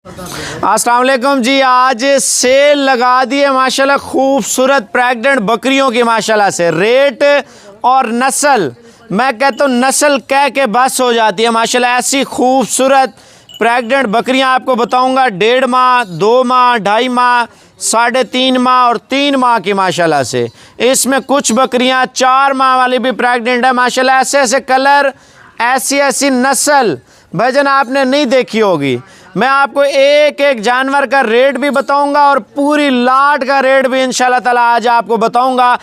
अस्सलाम वालेकुम जी। आज सेल लगा दिए माशाल्लाह खूबसूरत प्रेग्नेंट बकरियों की माशाल्लाह से रेट और नस्ल, मैं कहता हूँ नस्ल कह के बस हो जाती है माशाल्लाह। ऐसी खूबसूरत प्रेग्नेंट बकरियां आपको बताऊंगा 1.5 माह, 2 माह, 2.5 माह, 3.5 माह और 3 माह की माशाल्लाह से। इसमें कुछ बकरियां 4 माह वाली भी प्रेग्नेंट है माशाल्लाह। ऐसे ऐसे कलर, ऐसी ऐसी नस्ल भजन आपने नहीं देखी होगी। मैं आपको एक एक जानवर का रेट भी बताऊंगा और पूरी लाट का रेट भी इंशाल्लाह ताला आज आपको बताऊंगा।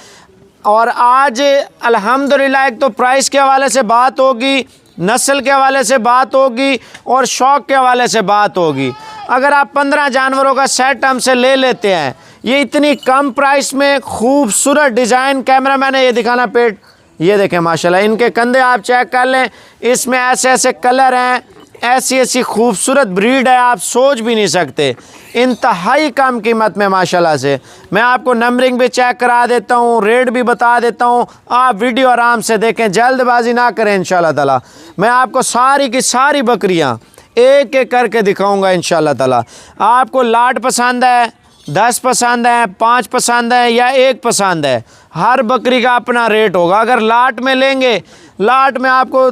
और आज अल्हम्दुलिल्लाह एक तो प्राइस के हवाले से बात होगी, नस्ल के हवाले से बात होगी और शौक़ के हवाले से बात होगी। अगर आप 15 जानवरों का सेट हमसे ले लेते हैं, ये इतनी कम प्राइस में खूबसूरत डिज़ाइन, कैमरा मैंने ये दिखाना पेट, ये देखें माशाल्लाह, इनके कंधे आप चेक कर लें, इसमें ऐसे ऐसे कलर हैं, ऐसी ऐसी खूबसूरत ब्रीड है आप सोच भी नहीं सकते। इंतहाई कम कीमत में माशाल्लाह से। मैं आपको नंबरिंग भी चेक करा देता हूँ, रेट भी बता देता हूँ, आप वीडियो आराम से देखें, जल्दबाजी ना करें इंशाल्लाह ताला। मैं आपको सारी की सारी बकरियाँ एक एक करके दिखाऊँगा इंशाल्लाह ताला। आपको लाट पसंद है, 10 पसंद है, 5 पसंद है या 1 पसंद है, हर बकरी का अपना रेट होगा। अगर लाट में लेंगे, लाट में आपको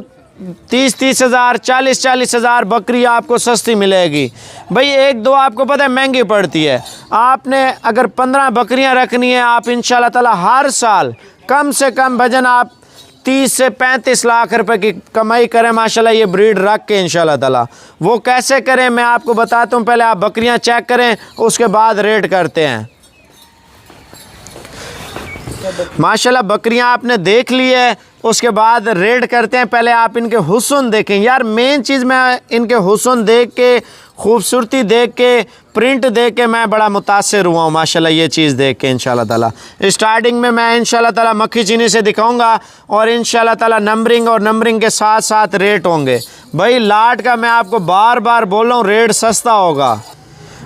30-30 हज़ार, 40-40 हज़ार बकरी आपको सस्ती मिलेगी भाई। 1-2 आपको पता है महंगी पड़ती है। आपने अगर 15 बकरियां रखनी है, आप इंशाल्लाह ताला हर साल कम से कम भजन आप 30 से 35 लाख रुपए की कमाई करें माशाल्लाह ये ब्रीड रख के इंशाल्लाह ताला। वो कैसे करें मैं आपको बताता हूँ। पहले आप बकरियाँ चेक करें, उसके बाद रेट करते हैं माशाल्लाह। बकरियां आपने देख ली है, उसके बाद रेड करते हैं। पहले आप इनके हुस्न देखें यार, मेन चीज़ मैं इनके हुस्न देख के, खूबसूरती देख के, प्रिंट देख के मैं बड़ा मुतासिर हुआ हूँ माशाल्लाह ये चीज़ देख के इंशाल्लाह ताला। स्टार्टिंग में मैं इंशाल्लाह ताला मक्खी चीनी से दिखाऊंगा और इंशाल्लाह ताला नंबरिंग और नंबरिंग के साथ साथ रेट होंगे भाई। लाट का मैं आपको बार बार बोल रहा हूँ रेट सस्ता होगा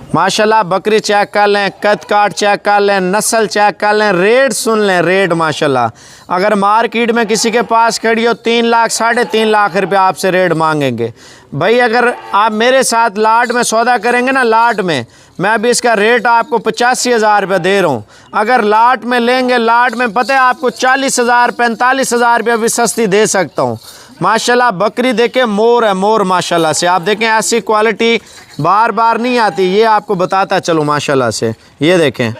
माशाल्लाह। बकरी चेक कर लें, कद काट चेक कर लें, नस्ल चेक कर लें, रेट सुन लें, रेट माशाल्लाह। अगर मार्केट में किसी के पास खड़ी हो 3 लाख, 3.5 लाख रुपए आपसे रेट मांगेंगे भाई। अगर आप मेरे साथ लाट में सौदा करेंगे ना, लाट में मैं अभी इसका रेट आपको 85 हज़ार रुपये दे रहा हूँ। अगर लाट में लेंगे, लाट में पता है आपको 40 हज़ार, 45 हज़ार रुपये भी सस्ती दे सकता हूँ माशाल्लाह। बकरी देखें, मोर है, मोर माशाल्लाह से। आप देखें ऐसी क्वालिटी बार बार नहीं आती, ये आपको बताता चलो माशाल्लाह से। ये देखें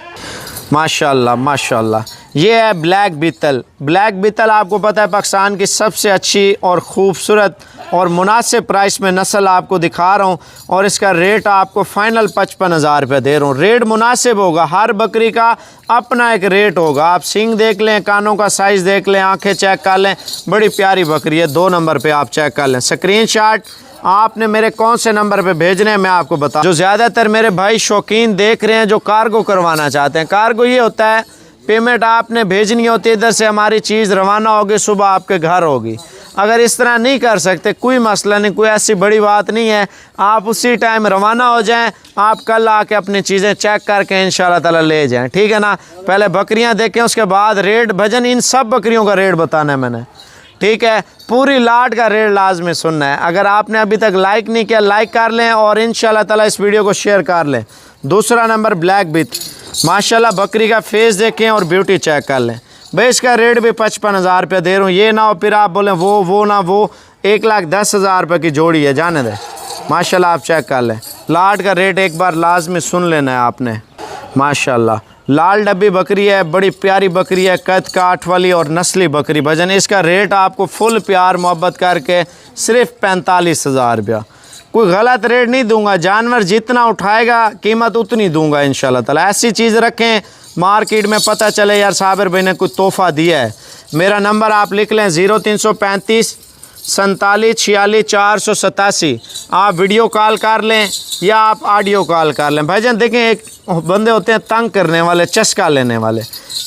माशाल्लाह माशाल्लाह, ये है ब्लैक बीतल। ब्लैक बीतल आपको पता है पाकिस्तान की सबसे अच्छी और ख़ूबसूरत और मुनासिब प्राइस में नस्ल आपको दिखा रहा हूँ और इसका रेट आपको फ़ाइनल 55 हज़ार रुपये दे रहा हूँ। रेट मुनासिब होगा, हर बकरी का अपना एक रेट होगा। आप सींग देख लें, कानों का साइज़ देख लें, आंखें चेक कर लें, बड़ी प्यारी बकरी है। 2 नंबर पे आप चेक कर लें। स्क्रीनशॉट आपने मेरे कौन से नंबर पे भेजने हैं मैं आपको बता। जो ज़्यादातर मेरे भाई शौकीन देख रहे हैं जो कार्गो करवाना चाहते हैं, कार्गो ये होता है पेमेंट आपने भेजनी होती है, इधर से हमारी चीज़ रवाना होगी, सुबह आपके घर होगी। अगर इस तरह नहीं कर सकते कोई मसला नहीं, कोई ऐसी बड़ी बात नहीं है, आप उसी टाइम रवाना हो जाएं, आप कल आके अपनी चीज़ें चेक करके इंशाल्लाह ताला ले जाएं, ठीक है ना। पहले बकरियां देखें, उसके बाद रेट भजन, इन सब बकरियों का रेट बताना है मैंने, ठीक है। पूरी लाट का रेट लाजमी सुनना है। अगर आपने अभी तक लाइक नहीं किया, लाइक कर लें और इंशाल्लाह ताला इस वीडियो को शेयर कर लें। दूसरा नंबर ब्लैक बीट माशाल्लाह, बकरी का फेस देखें और ब्यूटी चेक कर लें भाई। इसका रेट भी 55 हज़ार रुपये दे रहा हूँ। ये ना हो फिर आप बोलें वो ना वो, 1,10,000 रुपये की जोड़ी है, जाने दें माशाल्लाह। आप चेक कर लें, लाट का रेट एक बार लाजमी सुन लेना है आपने माशाल्लाह। लाल डब्बी बकरी है, बड़ी प्यारी बकरी है, कद काठ वाली और नस्ली बकरी भजन। इसका रेट आपको फुल प्यार मोहब्बत करके सिर्फ 45 हज़ार रुपया, कोई गलत रेट नहीं दूंगा। जानवर जितना उठाएगा कीमत उतनी दूंगा इंशाल्लाह ताला। ऐसी चीज़ रखें मार्केट में पता चले यार साबिर भाई ने कोई तोहफ़ा दिया है। मेरा नंबर आप लिख लें 0335 47 46 487। आप वीडियो कॉल कर लें या आप ऑडियो कॉल कर लें भाईजान। देखें एक बंदे होते हैं तंग करने वाले, चस्का लेने वाले,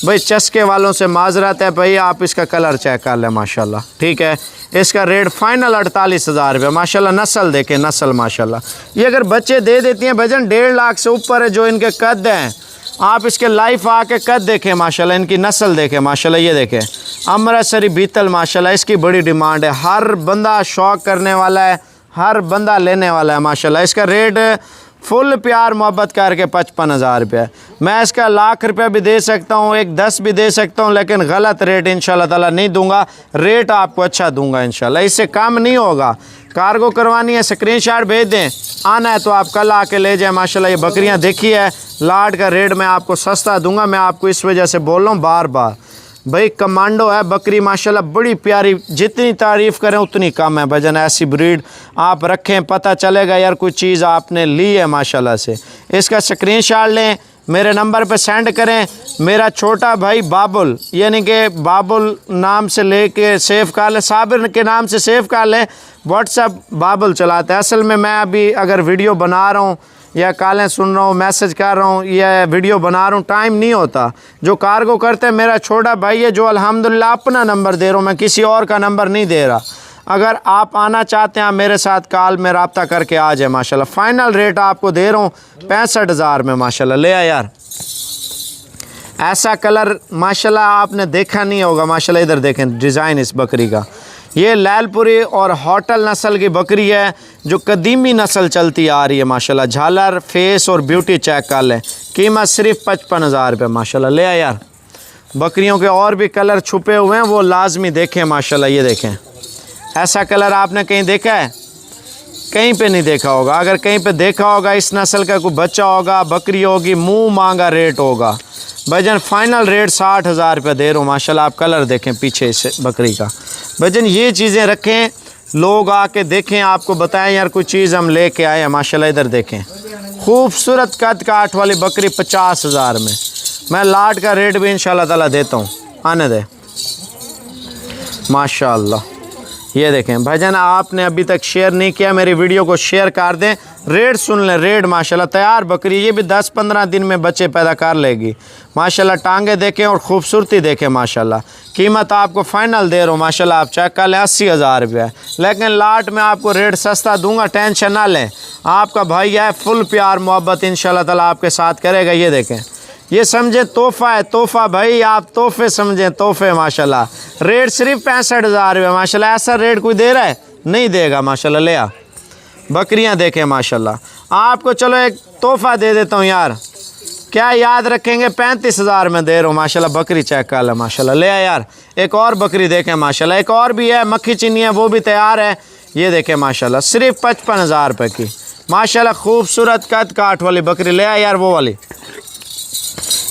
भाई चस्के वालों से माजरत है भाई। आप इसका कलर चेक कर लें माशाल्लाह, ठीक है। इसका रेट फाइनल 48 हज़ार रुपये माशाल्लाह। नस्ल देखें, नस्ल माशाल्लाह। ये अगर बच्चे दे देती हैं भाईजान 1.5 लाख से ऊपर है जो इनके कद हैं। आप इसके लाइफ आके कद देखें माशाल्लाह, इनकी नस्ल देखें माशाल्लाह। ये देखें अमृतसरी बीतल माशाल्लाह, इसकी बड़ी डिमांड है, हर बंदा शौक़ करने वाला है, हर बंदा लेने वाला है माशाल्लाह। इसका रेट फुल प्यार मोहब्बत करके 55,000 रुपये। मैं इसका लाख रुपये भी दे सकता हूँ, एक 10 भी दे सकता हूँ, लेकिन गलत रेट इंशाल्लाह ताला नहीं दूंगा। रेट आपको अच्छा दूंगा इंशाल्लाह, इससे कम नहीं होगा। कार्गो करवानी है स्क्रीनशॉट भेज दें, आना है तो आप कल आके ले जाएं। माशाल्लाह ये बकरियां देखी है, लाट का रेट मैं आपको सस्ता दूंगा। मैं आपको इस वजह से बोल रहा हूँ बार बार, भाई कमांडो है बकरी माशाल्लाह बड़ी प्यारी, जितनी तारीफ़ करें उतनी कम है भजन। ऐसी ब्रीड आप रखें, पता चलेगा यार कोई चीज़ आपने ली है माशाल्लाह से। इसका स्क्रीनशॉट लें, मेरे नंबर पे सेंड करें। मेरा छोटा भाई बाबुल, यानी कि बाबुल नाम से लेके सेव कर लें, साबिर के नाम से सेव कर लें, व्हाट्सअप बाबुल चलाते हैं। असल में मैं अभी अगर वीडियो बना रहा हूँ या कॉलें सुन रहा हूँ, मैसेज कर रहा हूँ या वीडियो बना रहा हूँ, टाइम नहीं होता। जो कार्गो करते हैं मेरा छोटा भाई है, जो अल्हम्दुलिल्लाह अपना नंबर दे रहा हूँ मैं, किसी और का नंबर नहीं दे रहा। अगर आप आना चाहते हैं मेरे साथ कॉल में रब्ता करके आ जाए माशाल्लाह। फ़ाइनल रेट आपको दे रहा हूँ 65,000 में माशाल्लाह। ले आ यार, ऐसा कलर माशाल्लाह आपने देखा नहीं होगा माशाल्लाह। इधर देखें डिज़ाइन इस बकरी का, ये लैलपुरी और होटल नस्ल की बकरी है, जो कदीमी नस्ल चलती आ रही है माशाल्लाह। झालर फेस और ब्यूटी चेक कर लें, कीमत सिर्फ 55,000 रुपये माशाल्लाह। ले आ यार, बकरियों के और भी कलर छुपे हुए हैं, वो लाजमी देखें माशाल्लाह। ये देखें, ऐसा कलर आपने कहीं देखा है? कहीं पे नहीं देखा होगा। अगर कहीं पे देखा होगा, इस नस्ल का कोई बच्चा होगा, बकरी होगी, मुंह मांगा रेट होगा भजन। फाइनल रेट 60,000 रुपये दे रहा हूँ माशाल्लाह। आप कलर देखें पीछे इस बकरी का भजन। ये चीज़ें रखें, लोग आके देखें, आपको बताएं यार कोई चीज़ हम लेके आए हैं माशाल्लाह। इधर देखें, खूबसूरत कद काठ वाली बकरी 50,000 में। मैं लाट का रेट भी इंशाल्लाह ताला देता हूँ, आने दे माशाल्लाह। ये देखें भजन, आपने अभी तक शेयर नहीं किया, मेरी वीडियो को शेयर कर दें। रेट सुन लें, रेट माशाल्लाह तैयार बकरी, ये भी 10-15 दिन में बच्चे पैदा कर लेगी माशाल्लाह। टांगे देखें और ख़ूबसूरती देखें माशाल्लाह। कीमत आपको फ़ाइनल दे रहा हूँ माशाल्लाह, आप चेक कर लें 80,000 रुपये। लेकिन लाट में आपको रेट सस्ता दूंगा, टेंशन ना लें। आपका भाई है, फुल प्यार मोहब्बत इंशाल्लाह ताला आपके साथ करेगा। ये देखें, ये समझे तोहफ़ा है, तोहफ़ा भाई, आप तोहफ़े समझें, तोहफ़े माशाल्लाह। रेट सिर्फ 65,000 रुपये माशाल्लाह। ऐसा रेट कोई दे रहा है? नहीं देगा माशाल्लाह। ले आ, बकरियां देखें माशाल्लाह। आपको चलो एक तोहफ़ा दे देता हूँ यार, क्या याद रखेंगे? 35,000 में दे रहा हूँ माशाल्लाह। बकरी चेक कर ले माशाल्लाह। ले आ यार, एक और बकरी देखें माशाल्लाह। एक और भी है, मक्खी चीनी है, वो भी तैयार है। ये देखें माशाल्लाह, सिर्फ 55,000 रुपये की माशाल्लाह। खूबसूरत कद काठ वाली बकरी। ले आ यार वो वाली,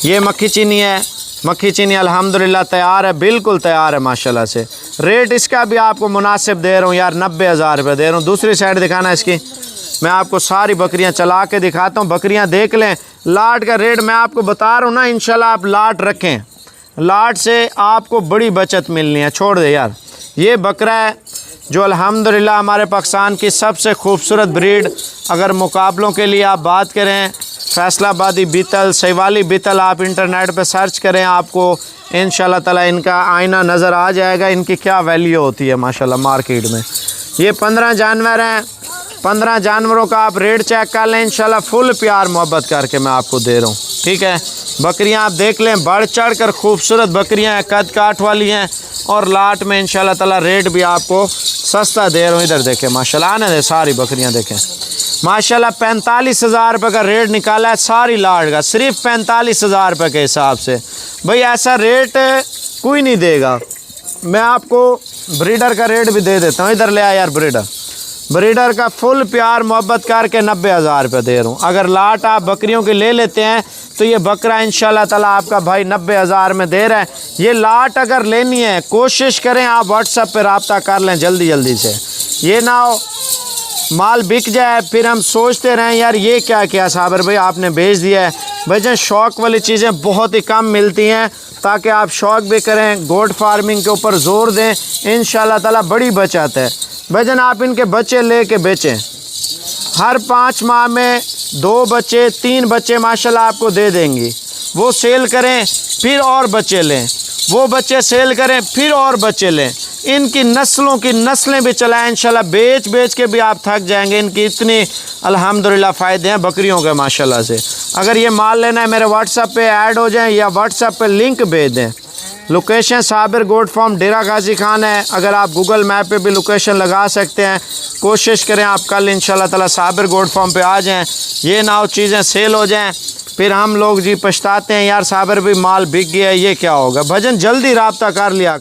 ये मक्खी चीनी है। मक्खी चीनी अल्हम्दुलिल्लाह तैयार है, बिल्कुल तैयार है माशाल्लाह से। रेट इसका भी आपको मुनासिब दे रहा हूँ यार, 90,000 रुपये दे रहा हूँ। दूसरी साइड दिखाना इसकी, मैं आपको सारी बकरियां चला के दिखाता हूँ। बकरियां देख लें। लाट का रेट मैं आपको बता रहा हूँ ना, इंशाल्लाह आप लाट रखें, लाट से आपको बड़ी बचत मिलनी है। छोड़ दे यार, ये बकरा है जो अल्हम्दुलिल्लाह हमारे पाकिस्तान की सबसे खूबसूरत ब्रीड। अगर मुकाबलों के लिए आप बात करें, फैसलाबादी बीतल, सहीवाली बीतल, आप इंटरनेट पे सर्च करें, आपको इंशाल्लाह ताला इनका आईना नज़र आ जाएगा, इनकी क्या वैल्यू होती है माशाल्लाह मार्केट में। ये 15 जानवर हैं, 15 जानवरों का आप रेट चेक कर लें इंशाल्लाह। फुल प्यार मोहब्बत करके मैं आपको दे रहा हूँ, ठीक है। बकरियाँ आप देख लें, बढ़ चढ़ कर खूबसूरत बकरियाँ हैं, कद काठ वाली हैं, और लाट में इंशाल्लाह ताला रेट भी आपको सस्ता दे रहा हूँ। इधर देखें माशाल्लाह, आने दे, सारी बकरियाँ देखें माशाल्लाह। 45,000 रुपये का रेट निकाला है सारी लाट का, सिर्फ 45,000 रुपये के हिसाब से। भाई ऐसा रेट कोई नहीं देगा। मैं आपको ब्रीडर का रेट भी दे देता हूँ। इधर ले आया यार, ब्रीडर का फुल प्यार मोहब्बत करके 90,000 रुपये दे रहा हूँ। अगर लाट आप बकरियों की ले लेते हैं तो ये बकरा इंशाल्लाह ताला आपका भाई 90,000 में दे रहा है। ये लाट अगर लेनी है, कोशिश करें आप व्हाट्सएप पे रब्ता कर लें जल्दी से। ये ना हो माल बिक जाए फिर हम सोचते रहें यार ये क्या किया साबिर भाई आपने भेज दिया है। भाईजान शौक़ वाली चीज़ें बहुत ही कम मिलती हैं, ताकि आप शौक़ भी करें, गोट फार्मिंग के ऊपर ज़ोर दें, इंशाल्लाह ताला बड़ी बचत है। भाईजान आप इनके बच्चे ले के बेचें, हर 5 माह में 2 बच्चे 3 बच्चे माशाल्लाह आपको दे देंगी। वो सेल करें फिर और बच्चे लें, वो बच्चे सेल करें फिर और बच्चे लें, इनकी नस्लों की नस्लें भी चलाएं इंशाल्लाह। बेच के भी आप थक जाएंगे। इनकी इतनी अल्हम्दुलिल्लाह फ़ायदे हैं बकरियों के माशाल्लाह से। अगर ये माल लेना है मेरे व्हाट्सएप पे ऐड हो जाएं या व्हाट्सएप पे लिंक भेज दें, लोकेशन साबिर गोट फार्म डेरा गाजी खान है। अगर आप गूगल मैप पे भी लोकेशन लगा सकते हैं, कोशिश करें आप कल इंशाल्लाह ताला साबिर गोट फार्म पे आ जाएं। ये ना हो चीज़ें सेल हो जाएं फिर हम लोग जी पछताते हैं यार साबिर भी माल बिक गया, ये क्या होगा। भजन जल्दी रब्ता कर लिया।